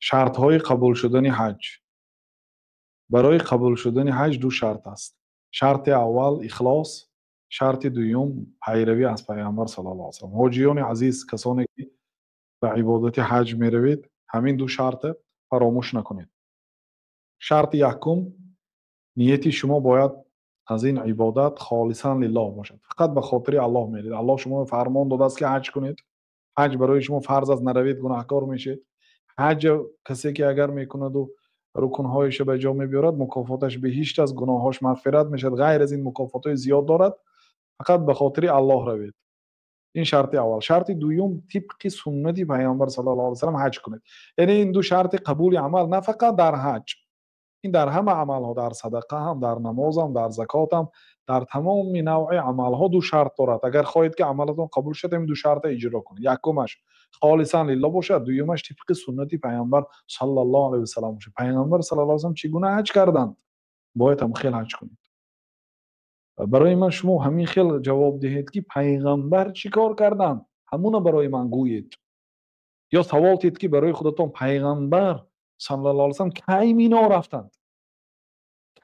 شرط‌های قبول شدن حج. برای قبول شدن حج دو شرط است. شرط اول اخلاص، شرط دوم پیروی از پیامبر صلی الله علیه و سلم. حاجیان عزیز، کسانی که به عبادت حج میروید، همین دو شرط فراموش نکنید. شرط یکم، نیتی شما باید از این عبادت خالصا لله باشد. فقط به خاطر الله میرید. الله شما فرمان داده است که حج کنید. حج برای شما فرض است، نروید گناهکار میشید. حج کسی که اگر میکند و رکنهایش به جا میبیارد، مکافاتش بهشت از گناهاش مغفرت میشد. غیر از این مکافات زیاد دارد. فقط به خاطر الله روید. این شرط اول. شرط دوم، طبق سنت پیامبر صلی الله علیه و سلم حج کنید. یعنی این دو شرط قبول عمل، نه فقط در حج، این در همه عمل ها، در صدقه هم، در نماز هم، در زکات هم، در تمام نوع عمل ها دو شرط دارد. اگر خواهید که عملتون قبول شد، این دو شرط اجرا کنید. یکمش خالصا لله باشد، دومش طبق سنت پیامبر صلی الله علیه و سلم باشد. پیامبر صلی الله علیه و سلم چگونه حج کردند، باید هم خیلی حج کنید. برای من شما همین خیلی جواب دهید که پیغمبر چیکار کردند، همون برای من گویید. یا سوال تید که برای خودتون پیغمبر صلی الله علیه و سلم کی مینا رفتند،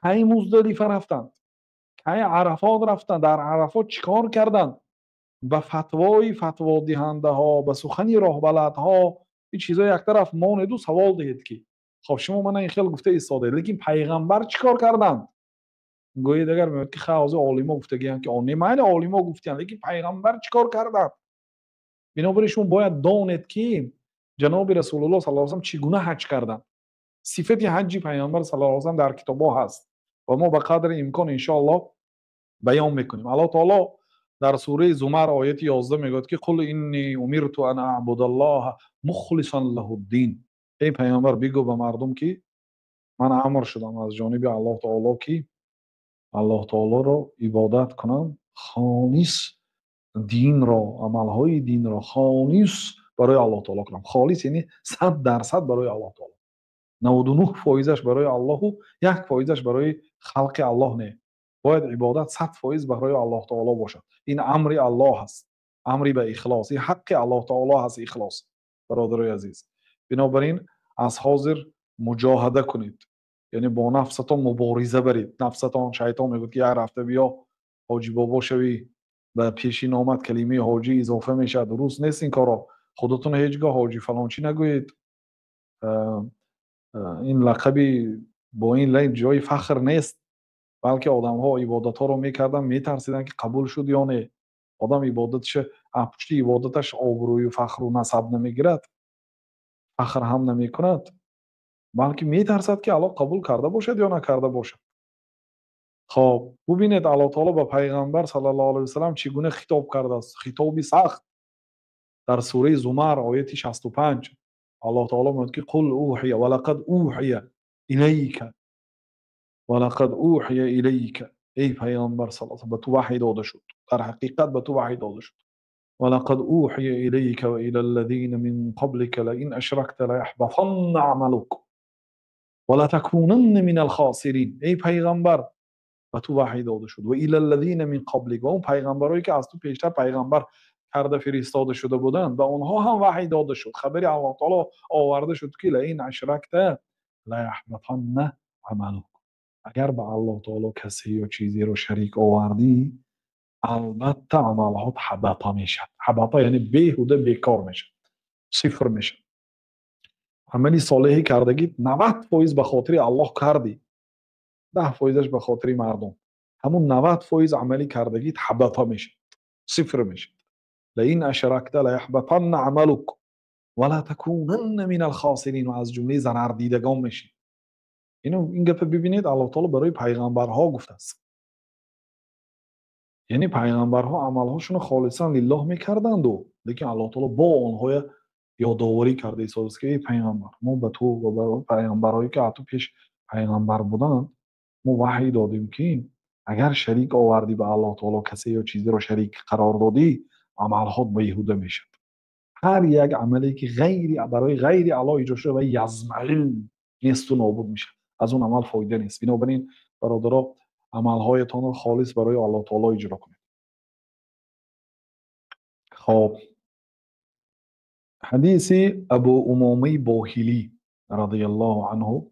کی مزدلفه رفتند، کی عرفات رفتند، در عرفات چیکار کردند، به فتوا دهنده ها، به سخنی راه بلد ها، این چیزا یک طرف ماند و سوال دهید که خب شما من این خیلی گفته ایستاده، لیکن پیغمبر چیکار کردند؟ گویید اگر میاد که خواهد عالما گفتگیان که آنه من عالما گفتن، لیکن پیغمبر چیکار کردند؟ بنابراین شما باید دانید که جناب رسول الله صلی الله علیه و سلم چگونه حج کردند. صفت حج پیامبر صلی الله علیه و سلم در کتاب‌ها هست و ما به قدر امکان ان شاء الله بیان میکنیم. الله تعالی در سوره زمر آیه 11 میگه که قل انی امرت ان اعبد الله مخلصا له الدین. ای پیامبر بگو به مردم که من امر شدم از جانب الله تعالی که الله تعالی را عبادت کنم، خالص دین را، عملهای دین را خالص برای الله تعالی کنم. خالص یعنی 100% برای الله تعالی. 99% برای الله و 1% برای خلق الله نه. باید عبادت 100% برای الله تعالی باشد. این امر الله هست، امری به اخلاص، این حق الله تعالی هست، اخلاص. برادرای عزیز، بنابراین از حاضر مجاهده کنید، یعنی با نفستان مبارزه برید. نفستان شیطان میگه که هر هفته بیا حاجی بابا شوی، و پیشین آمد کلمه حاجی اضافه میشه. درست نیست این کارا. خودتون هیچگاه حاجی فلان چی نگویید. این لقبی با این لین جای فخر نیست، بلکه آدم ها عبادت ها رو میکردن میترسیدن که قبول شد یا نه. آدم عبادتش پشت عبادتش آبروی و فخر و نسب نمیگیرد، فخر هم نمیکند، بلکه میترسد که الله قبول کرده باشد یا نکرده باشد. خب ببینید الله تعالی با پیغمبر صلی الله علیه و سلم چگونه خطاب کرده است. خطابی سخت. در سوره زمر آیه 65 الله تعالی میگه که قل اوحی ولقد اوحی الیک ولقد اوحی الیک. ای پیامبر صلی الله علیه و به تو وحی داده شد، در حقیقت به تو وحی داده شد. ولقد اوحی الیک و الی الذین من قبلک لئن اشرکت لیحبطن عملک ولتکونن من الخاسرین. ای پیغمبر به تو وحی داده شد و الی الذین من قبلک، و اون پیغمبرایی که از تو پیشتر پیغمبر کرده فرستاده شده بودند به اونها هم وحی داده شد. خبری الله تعالی آورده شد که لئن اشرکت لیحبطن عملک. اگر به الله تعالی کسی یا چیزی رو شریک آوردی، البته عملات حبطه میشد. حبطه یعنی بیهوده، بیکار میشد، صفر میشد. عملی صالحی کردگی 90% به خاطر الله کردی، 10%ش به خاطر مردم. همون 90% عملی کردگی حبطه میشد، صفر میشد. لئن اشرکت لیحبطن عملک ولا تکونن من الخاسرین، و از جمله ضرر دیدگان میشی. این گپ ببینید الله تعالی برای پیغمبرها گفته است. یعنی پیغمبرها عملهاشون خالصا لله میکردند و لیکن الله تعالی با آنها یادآوری کرده است که ای پیغمبر، ما به تو و به پیغمبرایی که تو پیش پیغمبر بودند ما وحی دادیم که اگر شریک آوردی به الله تعالی، کسی یا چیزی رو شریک قرار دادی، عملات بیهوده میشد. هر یک عملی که برای غیر الله ایجاد شده و یزمعل نیست و نابود میشه، از اون عمل فایده نیست. بنابراین برادرها عملهایتان رو خالص برای الله تعالی اجرا کنید. خب حدیث ابو امامه باهلی رضی الله عنه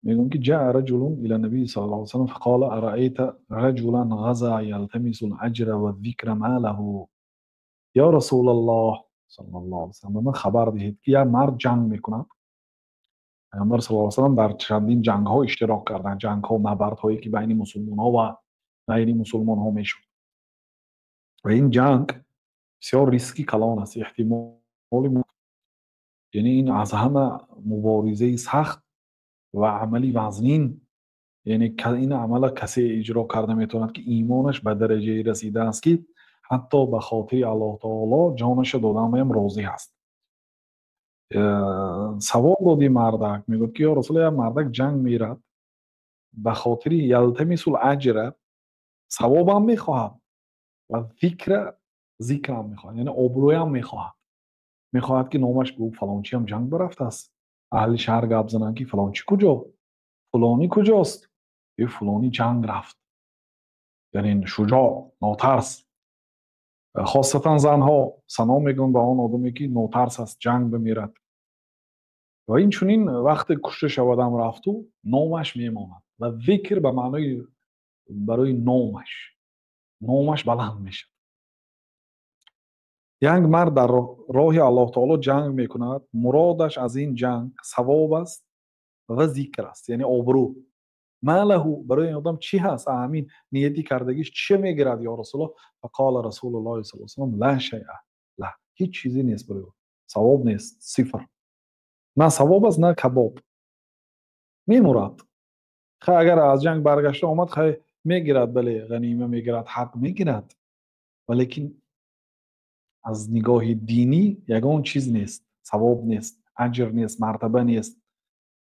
میگن که جاء رجل الى النبي صلی الله علیه وسلم فقال ارايت رجلا غزا يلتمس الاجر والذكر ما له. یا رسول الله صلی الله علیه وسلم من خبر دهید که یک مرد جنگ میکند. پیامبر صلی الله علیه وسلم در چندین جنگ ها اشتراک کردند، جنگ ها نبرد هایی که بین مسلمان ها و غیر مسلمان ها میشد و این جنگ بسیار ریسکی کلان است، احتمال یعنی این از همه مبارزه سخت و عملی وزنین، یعنی این عمل کسی اجرا کرده میتوند که ایمانش به درجه رسیده است که حتی به خاطر الله تعالی جانش دادن بهم راضی هست. سوال دادی مردک، میگه که یا رسول الله مردک جنگ میرد به خاطر یلتمس الاجر، ثواب هم میخواهد و ذکر هم میخواهد، یعنی آبروی هم میخواهد که نامش بگو فلانچی هم جنگ برفته است، اهل شهر گپ زنن که فلانچی کجا، فلانی کجاست، یه فلانی جنگ رفت، یعنی شجاع ناترس. خاصتا زنها سنا میگن به آن آدمی که ناترس است جنگ بمیرد و این چونین وقت کشته شودم رفتو نامش میماند و ذکر به معنای برای نامش بلند میشه. یک مرد در راه الله تعالی جنگ میکند، مرادش از این جنگ ثواب است و ذکر است، یعنی آبرو. ما له، برای این آدم چی هست، همین نیتی کردگیش چه میگیرد یا رسول الله؟ فقال رسول الله صلی الله علیه و سلم لا شیء لا، هیچ چیزی نیست برای او، ثواب نیست، صفر، نه ثواب است نه کباب، میمرد. خیلی اگر از جنگ برگشته آمد خیلی میگیرد، بله غنیمه میگیرد، حق میگیرد، ولیکن از نگاه دینی یگان چیز نیست، ثواب نیست، اجر نیست، مرتبه نیست.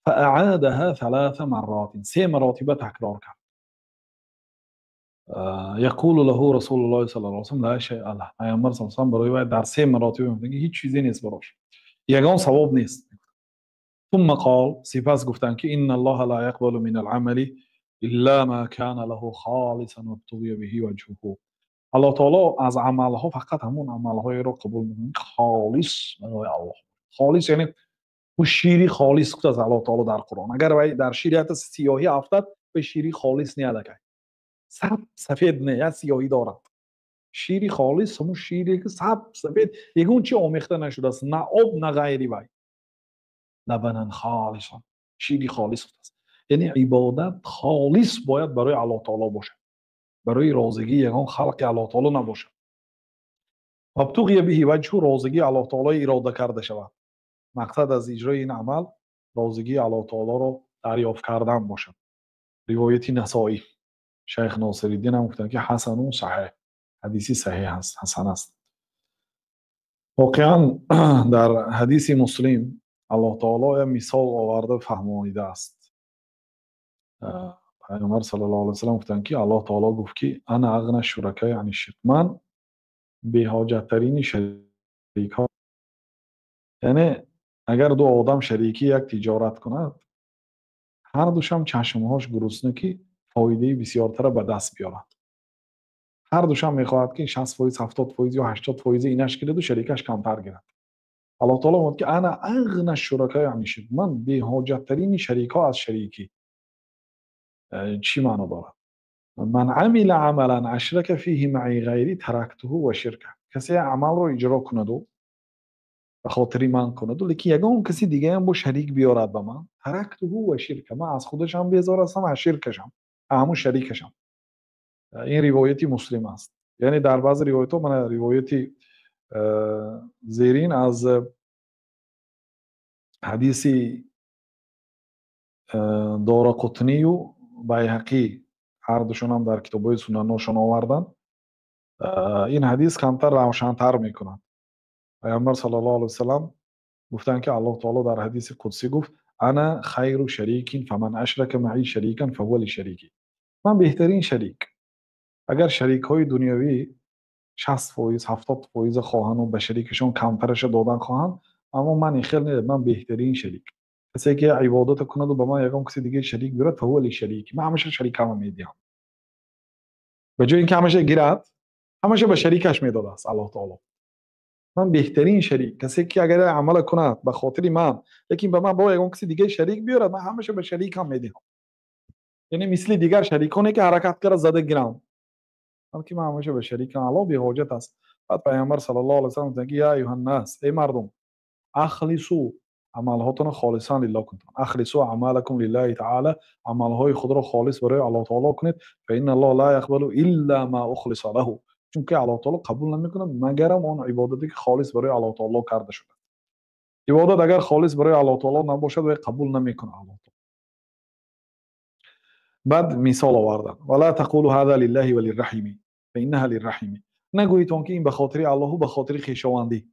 فاعادها 3 مرات، 3 مراتب تکرار کرد. یقول له رسول الله صلی الله علیه و سلم لا شیء له، پیامبر صلی الله علیه و سلم برای او در 3 مراتب میگه هیچ چیزی نیست براش، یگان ثواب نیست. ثم قال، سپس گفتن که ان الله لا يقبل من العمل الا ما كان له خالصا وابتغي به وجهه. الله تعالی از عملها فقط همون عملهایی را قبول میکنه خالص برای الله. خالص یعنی او شیری خالص کد از الله تعالی در قرآن. اگر در شریعت سیاهی افتاد به شیری خالص نیادکه، سفید نه یا سیاهی دارد. شیری خالص همون شیری که سفید یگون چی آمیخته نشده است، نه آب نه غیری وای، لبنا خالصا، شیری خالص است. یعنی عبادت خالص باید برای الله تعالی باشه، برای رازگی یگان خلق الله تعالی نباشه. وابتغی به وجه، رازگی الله تعالی اراده کرده شود. مقصد از اجرای این عمل رازگی الله تعالی را دریافت کردن باشد. روایت نسائی، شیخ ناصرالدین هم گفتن که حسن و صحیح، حدیثی صحیح است، حسن است. واقعا در حدیث مسلم الله تعالی مثال آورده فهمانیده است. پیامبر صلی الله علیه و سلم گفتن که الله تعالی گفت که انا اغنى الشرکاء عن الشرک، من بی حاجت ترین شریک ها. یعنی اگر دو آدم شریکی یک تجارت کند، هر دوشم چشمهاش گرسنه که فایده بسیارتر به دست بیارد، هر دوشم میخواهد که 60%، 70% یا 80% اینش که دو شریکش کمتر گیرد. الله تعالی میگه که انا اغنى الشرکاء عن الشرک، من بی حاجت ترین شریک ها از شریکی. چی معنی داره؟ من عمل عملا اشرک فیه معی غیری ترکته و شرکه، کسی عمل رو اجرا کند و به خاطر من کند لیکن یگان کسی دیگه هم با شریک بیارد به من، ترکته و شرکه، من از خودشم بیزار هستم، از شرکشم، همون شریکشم. این روایتی مسلم است. یعنی در بعض روایت ها، من روایتی زیرین از حدیثی دارقطنی و بیهقی، هر دوشون هم در کتابای سننشون آوردن، این حدیث کمتر روشن‌تر میکنند. پیامبر صلی الله علیه و سلم گفتن که الله تعالی در حدیث قدسی گفت انا خیر شریک فمن اشرک معی شریکا فهو لشریکی، من بهترین شریک. اگر شریک های دنیوی 60%، 70% خواهن و به شریکشون کمترش دادن خواهن، اما من خیلی نه، من بهترین شریک. کسی که عبادت کند و به من یگان کسی دیگه شریک بیارد فهو لشریکی، من همیشه شریکم میدیم. به جای اینکه همیشه گیرد، همیشه به شریکش میداده است الله تعالی. من بهترین شریک کسی که اگر عمل کند به خاطر من، لیکن به من با یگان کسی دیگه شریک بیارد، من همیشه به شریکم میدم. یعنی مثل دیگر شریکانی که حرکت کرده زده گیرم، بلکه من همیشه به شریکم الله بی حاجت است. بعد پیامبر صلی الله علیه و سلم میگه یا ایها الناس، ای مردم، اخلصوا عملهاتون خالصا لله کنید، اخلصوا اعمالکم لله تعالی، عملهای خود را خالص برای الله تعالی کنید، فان الله لا يقبل الا ما اخلص له، چون که الله تعالی قبول نمیکنه مگر آن عبادتی که خالص برای الله تعالی کرده شده. عبادت اگر خالص برای الله تعالی نباشد و قبول نمیکنه الله تعالی. بعد مثال آوردن ولا تقولوا هذا لله وللرحم فانها للرحم، نگویید که این به خاطر الله و به خاطر خویشاوندی،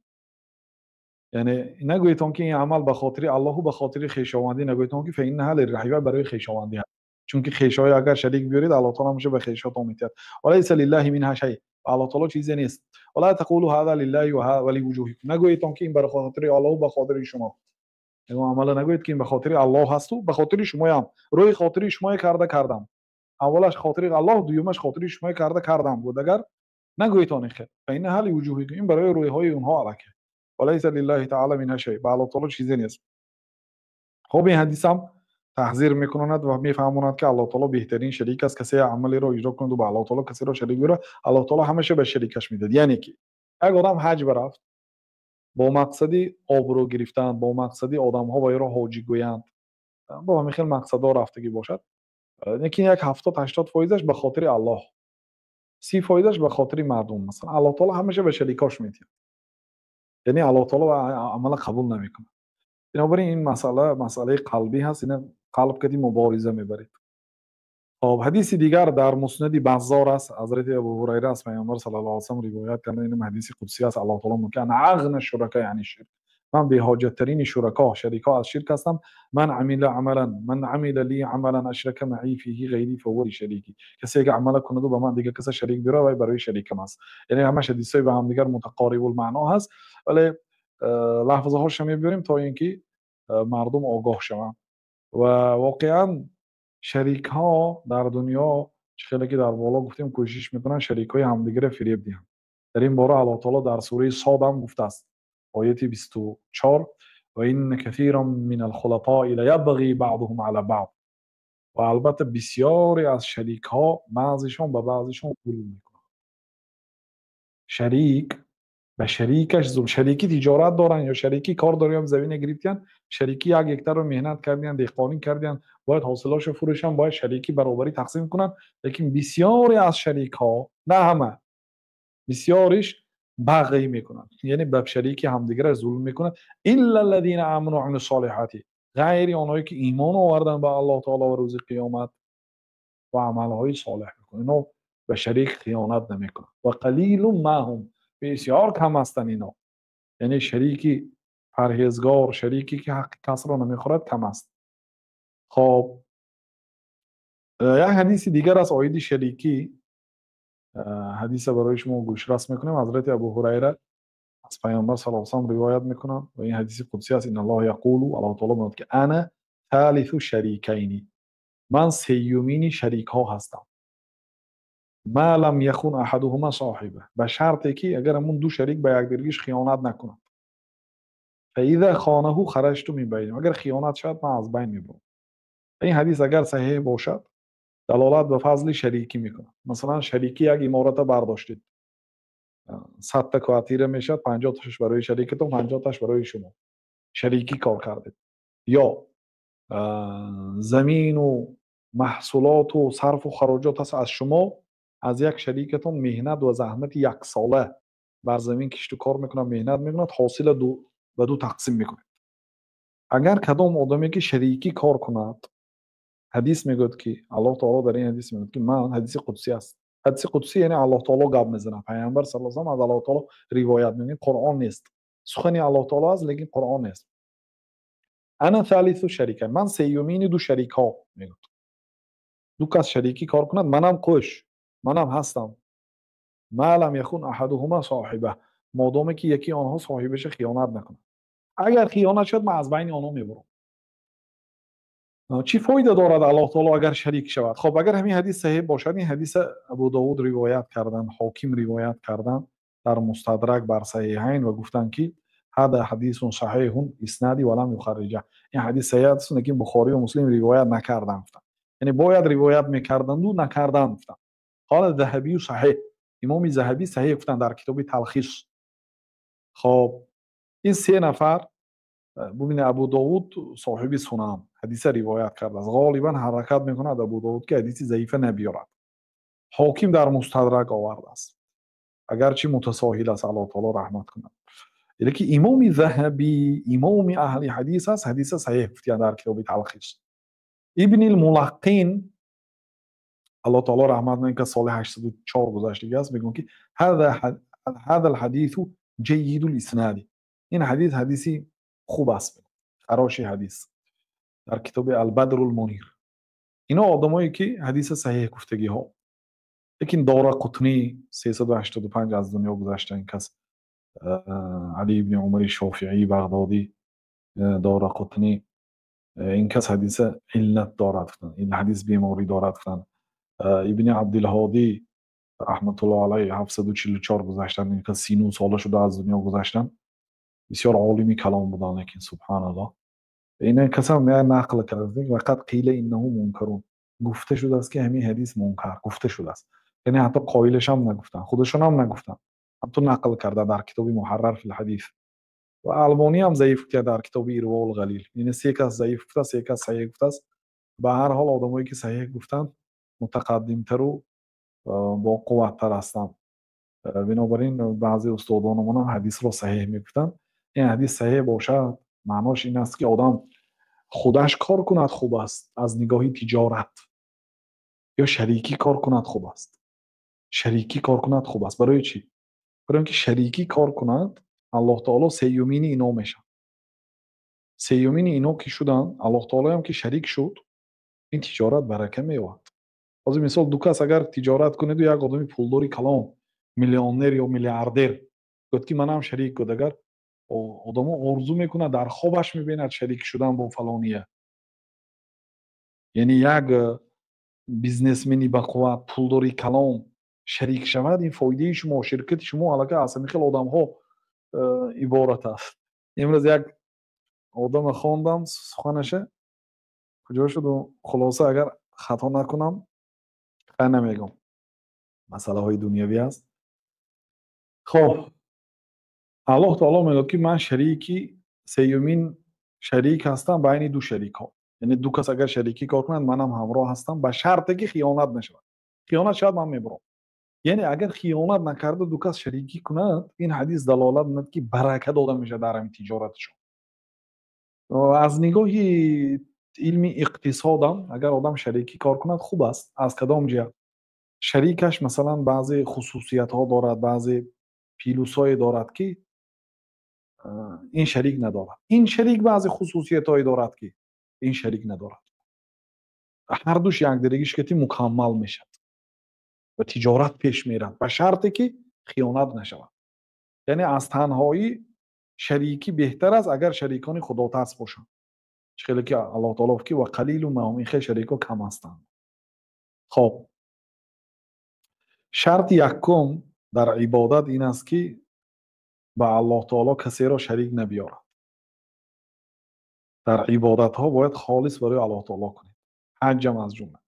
یعنی نگویید که این عمل به خاطر الله و به خاطر خویشاوندی نگویید که فانها للرحم، برای خویشاوندی هست، چون که خویشای اگر شریک بیارید الله تعالی میشه به خویشاتون میتید. وليس لله منها شيء، الله تعالی چیزی نیست. ولا تقولوا هذا لله ولوجوهكم، نگویید که این به خاطر الله و به خاطر شما، یعنی عمل نگویید که این به خاطر الله هست و به خاطر شما هم، روی خاطر شما کردم، اولش خاطر الله، دومش خاطر شما کردم بود، اگر نگویید آن خیر فین حال وجوهی، این برای روی های اونها الکه. وليس لله تعالی منها شیء، به الله تعالی چیزی نیست. خب این حدیث هم تحذیر میکنند و میفهماند که الله تعالی بهترین شریک است، کسی عملی رو اجرا کند و به الله تعالی کسی رو شریک بیاره الله تعالی همیشه به شریکش میداد. یعنی که اگر آدم حج برفت با مقصدی آبرو گرفتن، با مقصدی آدم ها با رو حاجی گویند، با همین خیلی مقصدا رفتگی باشد، یکی یک 70-80% به خاطر الله، 30% به خاطر مردم، مثلا الله تعالی همیشه به شریکاش میتید، یعنی الله تعالی عمل قبول نمیکنه. بنابراین این مسئله قلبی هست، این قلب کدی مبارزه میبرید. خب حدیث دیگر در مسند بزار است، حضرت ابو هریره از پیامبر صلی الله علیه و سلم روایت کرده، این حدیث قدسی است. الله تعالی میگه انا اغنى الشرکاء یعنی شرک، من به حاجت ترین شرکا از شرک هستم. من عمل لی عملا اشرک معی فیه غیری فهو شریکی، کسی که عمل کنه و به من دیگه کسی شریک بیاره و برای شریکم است. یعنی همش حدیثای به هم دیگر متقارب المعنا هست، ولی لفظه هاش میبریم تا اینکه مردم آگاه شوند. و واقعا شریک ها در دنیا خیلی که در بالا گفتیم کوشش میکنن شریک های همدیگه فریب دهند. در این باره الله تعالی در سوره صاد هم گفته است، آیه 24 و این کثیرا من الخلطاء لیبغی بعضهم علی بعض، و البته بسیاری از شریک ها بعضشون به بعضشون ظلم میکنن. شریک به شریکش ظلم، شریکی تجارت دارن یا شریکی کار دارن، زمین گرفتن، شریکی یک هکتار رو مهنت کردن، دهقانی کردن، باید حاصلاشو فروشن، باید شریکی برابری تقسیم کنن. لیکن بسیاری از شریک ها، نه همه، بسیاریش بغی میکنن، یعنی به شریکی همدیگه ظلم میکنن. الا الذين امنوا وعملوا الصالحات، غیر اونایی که ایمان آوردن به الله تعالی و روز قیامت و عملهای صالح میکنن، اینا به شریک خیانت نمیکنن. و قلیل ما هم، بسیار کم هستن اینا، یعنی شریکی پرهیزگار، شریکی که حق کس را نمیخورد کم است. خب یک حدیث دیگر از آیه شریکی، حدیث برای شما گوش راست میکنیم. حضرت ابو هریره از پیامبر صلی الله علیه و سلم روایت میکنن و این حدیث قدسی است. ان الله یقول، الله تعالی میگه که انا ثالث شریکین، من سیومین شریک ها هستم. ما لم یخون احدهما صاحبه، به شرطی که اگر همون دو شریک به یک دیگرش خیانت نکنند. فاذا خانه خرجت من بینهم، اگر خیانت شد من از بین میبرم. این حدیث اگر صحیح باشد دلالت به فضل شریکی میکنه. مثلا شریکی یک امارت برداشتید، 100 تا کوارتیر میشد، 50 تاش برای شریکتون، 50 تاش برای شما، شریکی کار کردید. یا زمین و محصولات و صرف و خراجات هست از شما، از یک شریکتون مهنت و زحمت یک ساله بر زمین کشت و کار میکنه، مهنت میکنه، حاصل به دو تقسیم میکنه. اگر کدام آدمی که شریکی کار کند، حدیث میگه که الله تعالی در این حدیث میگه که من، حدیث قدسی است، حدیث قدسی یعنی الله تعالی گپ میزنه، پیامبر صلی الله علیه و آله از الله تعالی روایت میکنه، قرآن نیست، سخن الله تعالی است لیکن قرآن نیست. انا ثالث شریک، من سیومین دو شریک ها، میگه دو کس شریکی کار کند منم کوش، منم هستم. ما لم یکن احدهما صاحبه، مادامی که یکی آنها صاحبش خیانت نکنه. اگر خیانت شد من از بین آنها میبرم. چی فایده دارد الله تعالی اگر شریک شود؟ خب اگر همین حدیث صحیح باشد، این حدیث ابو داود روایت کردن، حاکم روایت کردن، در مستدرک بر صحیحین و گفتند که هذا حدیث صحیح اسنادی ولم یخرجه. این حدیث صحیح است که بخاری و مسلم روایت نکردند. یعنی باید روایت میکردند و نکردند. قال ذهبی صحیح. امام ذهبی صحیح گفتند در کتاب تلخیص. خب این سه نفر ببین ابو داود صاحب سنن حدیث روایت کرده است. غالبا حرکت میکنه ابو داود که حدیث ضعیف نبیارد. حاکم در مستدرک آورده است. اگرچه متساهل است، الله تعالی رحمت کنه. لیکن امام ذهبی امام اهل حدیث است، حدیث صحیح گفته در کتاب تلخیص. ابن الملقین الله تعالی رحمت کنه که سال 804 گذشته است، میگن که هذا الحديث جيد الاسناد. این حدیث حدیثی خوب است، خراش حدیث در کتاب البدر المنیر. اینا آدمایی که حدیث صحیح گفتگی ها. لیکن دارقطنی 385 از دنیا گذشته. این کس علی ابن عمر شافعی بغدادی دارقطنی، این کس حدیث علت دارد، این حدیث بیماری دارد. ابن عبدالهادی رحمت الله علیه 744 گذشتن. این کس 39 ساله شده از دنیا گذشتن. بسیار عالمی کلام بودن، لیکن سبحان الله این کس هم نقل کرده وقت قیل انه منکرون، گفته شده است که همین حدیث منکر گفته شده است. یعنی حتی قائلش هم نگفتن، خودشون هم نگفتن، حتی نقل کرده در کتاب محرر فی الحدیث. و البانی هم ضعیف کرده در کتاب ارواء الغلیل. یعنی سه کس ضعیف گفته، سه کس صحیح گفته است. به هر حال آدمایی که صحیح گفتن متقدم تر و با قوت تر هستند. بنابراین بعضی استادانمون هم حدیث رو صحیح میگفتن. این حدیث صحیح باشد معناش این است که آدم خودش کار کند خوب است از نگاه تجارت، یا شریکی کار کند خوب است. شریکی کار کند خوب است. برای چی؟ برای اینکه شریکی کار کند الله تعالی سیومین اینا میشن. سیومین اینا که شدن الله تعالی هم که شریک شد، این تجارت برکه میواد. از مثال دو کس اگر تجارت کنید و یک آدمی پولداری کلان میلیونر یا میلیاردر گفت که من هم شریک کد، اگر آدم آرزو میکنه در خوابش میبیند شریک شدن با فلانیه، یعنی یک بیزنسمنی با قوت پولداری کلان شریک شود، این فایده شما شرکت شما علاقه از خیلی آدم ها عبارت است. امروز یک آدم خواندم سخنشه کجا شد و خلاصه اگر خطا نکنم خیلی نمیگم، مسئله های دنیوی است. خب الله تعالی میگه که من شریکی سیومین شریک هستم بین دو شریک ها. یعنی دو کس اگر شریکی کار کنند منم همراه هستم به شرطی که خیانت نشود. خیانت شد من میبرم. یعنی اگر خیانت نکرده دو کس شریکی کنند، این حدیث دلالت میده که برکت داده میشه در این تجارتشون. از نگاه علم اقتصاد هم اگر آدم شریکی کار کند خوب است. از کدام جهت؟ شریکش مثلا بعضی خصوصیت ها دارد، بعضی پیلوس های دارد که این شریک ندارد. این شریک بعضی خصوصیت هایی دارد که این شریک ندارد. هر دوش یک درگیش که مکمل میشد و تجارت پیش میرد به شرطی که خیانت نشود. یعنی از تنهایی شریکی بهتر است اگر شریکان خدا ترس باشند. خیلی که الله تعالی که و قلیل و ما خیلی شریکا کم هستند. خب شرط یکم در عبادت این است که به الله تعالی کسی را شریک نبیارد. در عبادت ها باید خالص برای الله تعالی کنید. حج هم از جمله.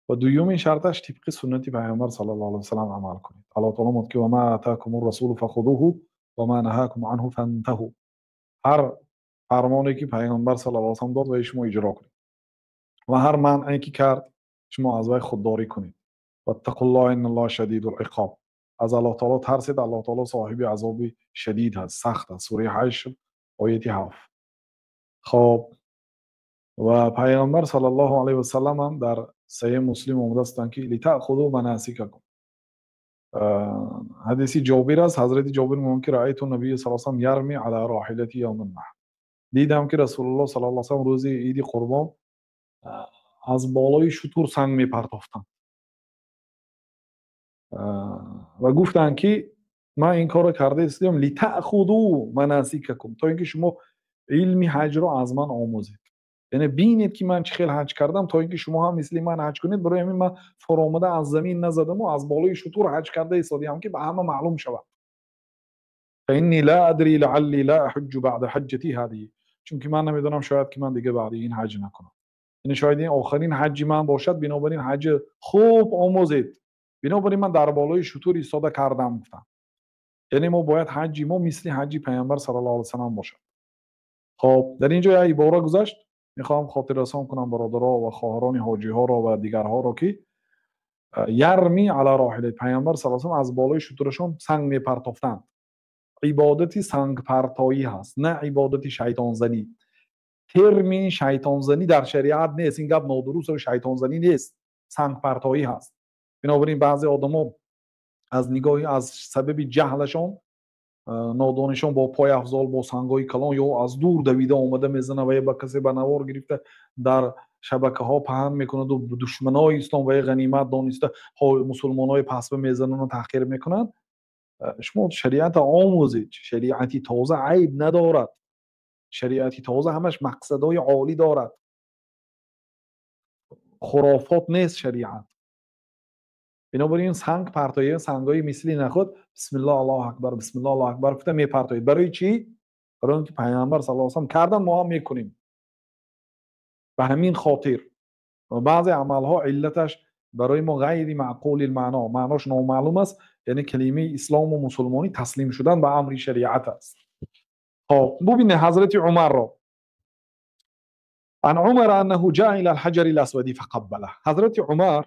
و دومین شرطش طبق سنت پیامبر صلی الله علیه و سلم عمل کنید. الله تعالی میگه که و ما اتاکم الرسول فخذوه و ما نهاکم عنه فانتهوا. هر فرمانی که پیامبر صلی الله علیه و سلم داد و شما اجرا کنید و هر منعی که کرد شما از وی خودداری کنید. واتقوا الله ان الله شدید العقاب. از الله تعالی ترسید، الله تعالی صاحب عذاب شدید هست، سخت است. سوره 8 آیه 7. خب و پیامبر صلی الله علیه و سلم هم در صحیح مسلم آمده است که لتأخذوا مناسککم. حدیث جابر است. حضرت جابر میگن که رأیت النبی صلی الله علیه و سلم یرمی علی راحلته یوم النحر. دیدم که رسول الله صلی الله علیه و سلم روز عید قربان از بالای شتر سنگ میپرتافتند و گفتند که ما این کارو کرده استیم لتأخذوا مناسککم، تا اینکه شما علم حج را از من آموزید. یعنی بینید که من چه خیلی حج کردم تا اینکه شما هم مثل من حج کنید. برای همین من فرآمده از زمین نزدم و از بالای شتر حج کرده ایستادم که به همه معلوم شود. فإني لا أدري لعلی لا أحج بعد حجتی هذه. چون که من نمیدونم شاید که من دیگه بعد این حج نکنم. یعنی شاید این آخرین حج من باشد، بنابراین حج خوب آموزید. بنابراین من در بالای شطور ایستاده کردم گفتم. یعنی ما باید حجی ما مثل حجی پیامبر صلی الله علیه و سلم باشد. خب در اینجا یه عباره گذاشت، میخوام خاطر رسان کنم برادرها و خواهران حاجی ها را و دیگرها را که یرمی علی راحله، پیامبر صلی الله علیه و سلم از بالای شطورشون سنگ میپرتافتند. عبادتی سنگ پرتایی هست، نه عبادتی شیطان زنی. ترمی شیطان زنی در شریعت نیست، این گپ نادرست و شیطان زنی نیست، سنگ پرتایی هست. بنابراین بعضی آدما از نگاهی از سبب جهلشون نادانشان با پای افضال با سنگای کلان یا از دور دویده آمده میزنه و یا به کسی به نوار گرفته در شبکه ها پهن میکنند و دشمنای اسلام و غنیمت دانسته مسلمانای پس به میزنن و تحقیر میکنند. شما شریعت آموزید، شریعتی تازه عیب ندارد، شریعتی تازه همش مقصدهای عالی دارد، خرافات نیست شریعت. بنابراین سنگ پرتایی سنگای مثلی نخود بسم الله الله اکبر بسم الله الله اکبر گفته میپرتایید. برای چی؟ برای اینکه پیامبر صلی الله علیه و سلم کردن ما هم میکنیم. به همین خاطر بعضی عملها علتش برای ما غیر معقول المعنا، معناش نامعلوم است، یعنی کلمه اسلام و مسلمانی تسلیم شدن به امر شریعت است. خب ببین حضرت عمر را عن عمر انه جاء الى الحجر الاسود فقبله. حضرت عمر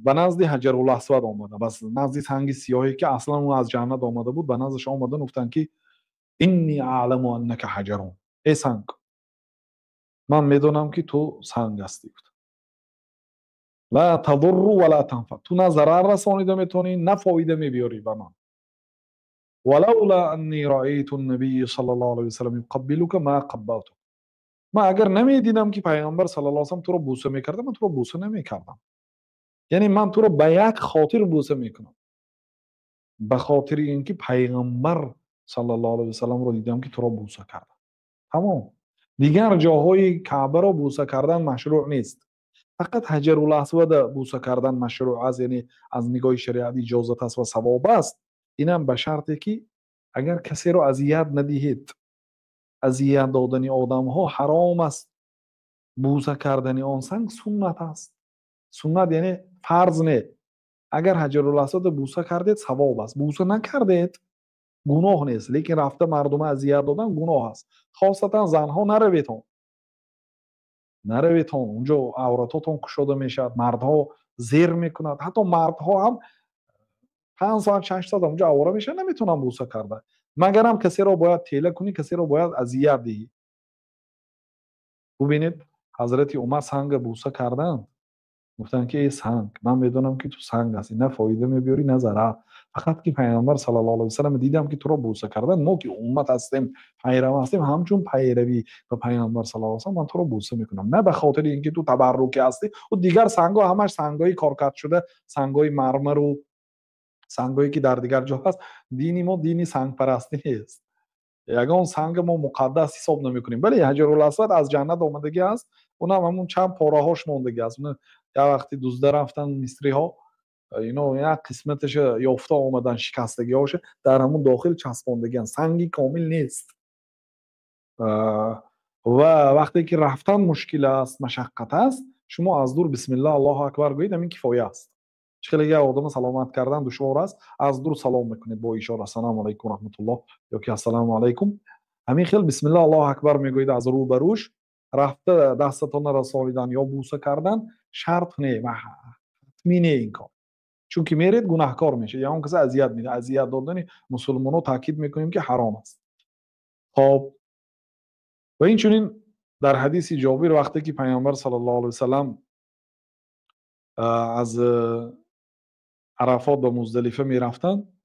به نزد حجر الاسود آمده، بس نزد سنگ سیاهی که اصلا اون از جنت آمده بود، به نزدش آمدن گفتن که اینی اعلم انک حجر، ای سنگ من میدونم که تو سنگ هستی، لا تضر ولا تنفع، تو نه ضرر رسانیده میتونی نه فایده میبیاری به من. ولولا انی رأیت النبی صلی الله علیه و سلم یقبلک ما قبلتک، من اگر نمیدیدم که پیامبر صلی الله علیه و سلم تو رو بوسه میکرده من تو رو بوسه نمیکردم. یعنی من تو رو به یک خاطر بوسه میکنم، به خاطر اینکه پیغمبر صلی الله علیه و سلم رو دیدم که تو رو بوسه کرده. تمام. دیگر جاهای کعبه رو بوسه کردن مشروع نیست، فقط حجر الاسود بوسه کردن مشروع است، یعنی از نگاه شریعت اجازت است و ثواب است. اینم به شرطی که اگر کسی رو اذیت ندهید. اذیت دادن آدم ها حرام است، بوسه کردن آن سنگ سنت است. سنت یعنی فرض نه. اگر حجر الاسود بوسه کردید ثواب است، بوسه نکردید گناه نیست، لیکن رفته مردم اذیت دادن گناه است. خاصتا زنها نروید اونجا عورتاتون کشوده میشد، مردها زیر میکند، حتی مردها هم 5 ساعت 6 ساعت اونجا آواره میشه، نمیتونن بوسه کرده. مگر هم کسی رو باید تیله کنی، کسی رو باید اذیت دهی. ببینید حضرت عمر سنگ بوسه کردن، گفتن که ای سنگ من میدونم که تو سنگ هستی، نه فایده میبیاری نه ضرر، فقط که پیامبر صلی الله علیه و سلم دیدم که تو رو بوسه کردن، ما که امت هستیم پیرو هستیم همچون پیروی به پیامبر صلی الله علیه و سلم من تو رو بوسه میکنم، نه به خاطر اینکه تو تبرکی هستی. و دیگر سنگا همش سنگای کارکرد شده، سنگای مرمر و سنگایی که در دیگر جا هست. دینی ما دینی سنگ پرستی نیست، یگان سنگ ما مقدس حساب نمیکنیم. ولی حجر الاسود از جنت آمدگی است، اونم همون چند پاره هاش موندگی است. اون یا وقتی دزده رفتن مصری ها اینو یک قسمتش یافته آمدن شکستگی هاش در همون داخل چسباندگی است، سنگی کامل نیست. و وقتی که رفتن مشکل است مشقت است، شما از دور بسم الله الله اکبر گویید، همین کفایه است. خیلی آدم سلامت کردن دشوار است، از دور سلام میکنید با اشاره سلام علیکم رحمت الله یا که السلام علیکم، همین خیلی بسم الله الله اکبر میگویید از رو بروش. رفته دستتون رسالیدن یا بوسه کردن شرط نه و حتمی نه این کار، چون که میرید گناهکار میشه یا اون کسی اذیت میده. اذیت دادن مسلمانو تاکید میکنیم که حرام است. خب و این چنین در حدیث جابر وقتی که پیامبر صلی الله علیه و سلم از عرفات به مزدلفه میرفتند،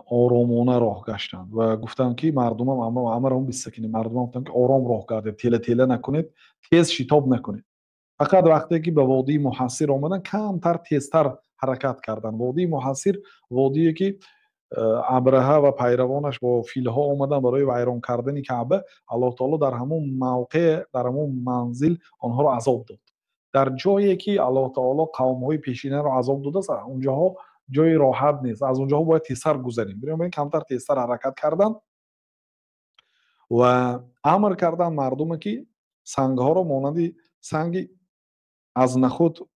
آرامانه راه گشتند و گفتند که مردم هم امرهم بالسکینه، مردم هم گفتند که آرام راه گردید، تیله تیله نکنید، تیز شتاب نکنید. فقط وقتی که به وادی محصر آمدن کمتر تیزتر حرکت کردند. وادی محصر وادی که ابرهه و پیروانش با فیلها آمدن برای ویران کردن کعبه، الله تعالی در همون موقع در همون منزل آنها را عذاب داد. در جایی که الله تعالی قوم‌های پیشینه را عذاب داده است، اونجاها جای راحت نیست. از اونجاها باید تیزتر گذریم. بنابراین کمتر تیزتر حرکت کردن و امر کردن مردم که سنگ ها رو مانند سنگ از نخود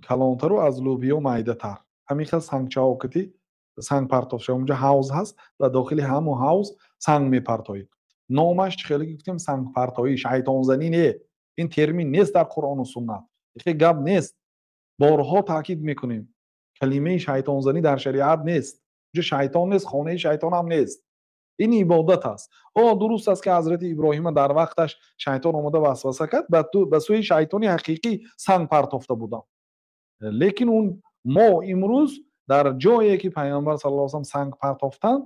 کلانتر و از لوبیا میده تر، همین خیلی سنگ چاوکتی سنگ پرتاب شد. اونجا حوض هست و داخل همون حوض سنگ میپرتایید. نامش خیلی گفتیم سنگ پرتایی، شیطان زنی نه. این ترمین نیست در قرآن و سنت، خیلی گپ نیست. بارها تاکید میکنیم کلمه شیطان زنی در شریعت نیست. اونجا شیطان نیست، خانه شیطان هم نیست. این عبادت است. درست است که حضرت ابراهیم در وقتش شیطان اومده وسوسه کرد، به سوی شیطانی حقیقی سنگ پرتافته بودن. لیکن اون ما امروز در جایی که پیامبر صلی الله علیه و سنگ پرتافتن،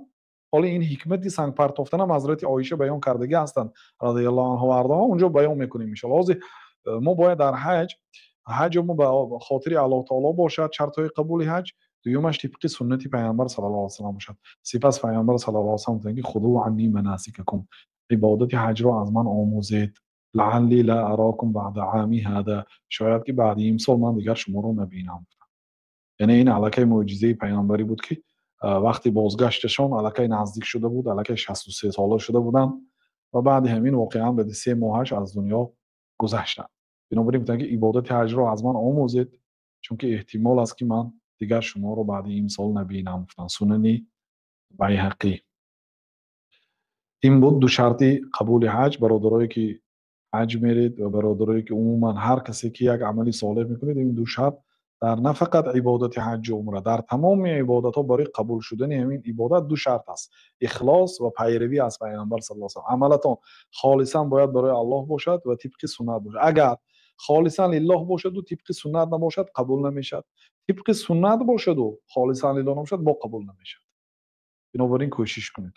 حالا این حکمتی سنگ پرتافتن هم حضرت عایشه بیان کردگی هستند رضی الله عنها و ارضاها، اونجا بیان میکنیم ان شاء الله. ما باید در حج ما به خاطر الله تعالی باشد. شرط های قبول حج دویمش طبق سنت پیامبر صلی الله علیه و باشد. سپس پیامبر صلی الله علیه و میگه خذوا عنی مناسککم، عبادت حج را از من آموزید. لعلی لا اراکم بعد عامی هذا، شاید که بعد این سال من دیگر شما رو نبینم. یعنی این الکی معجزه پیامبری بود که وقتی بازگشتشان الکی نزدیک شده بود، الکی 63 ساله شده بودن و بعد همین واقعا به 3 ماهش از دنیا گذشتن. بنابراین گفتن که عبادت حج را از من آموزید، چون که احتمال است که من دیگر شما رو بعد این سال نبینم. گفتن سنن بیهقی. این بود دو شرطی قبول حج. برادرایی که حج میرید و برادرایی که عموما هر کسی که یک عملی صالح میکنید، این دو شرط در نه فقط عبادت حج و عمره، در تمام عبادت ها برای قبول شدن همین عبادت دو شرط است: اخلاص و پیروی از پیامبر صلی الله علیه و آله. عملتان خالصا باید برای الله باشد و طبق سنت باشد. اگر خالصا لله باشد و طبق سنت نباشد قبول نمیشد. طبق سنت باشد و خالصا لله نباشد با قبول نمیشد. بنابراین کوشش کنید.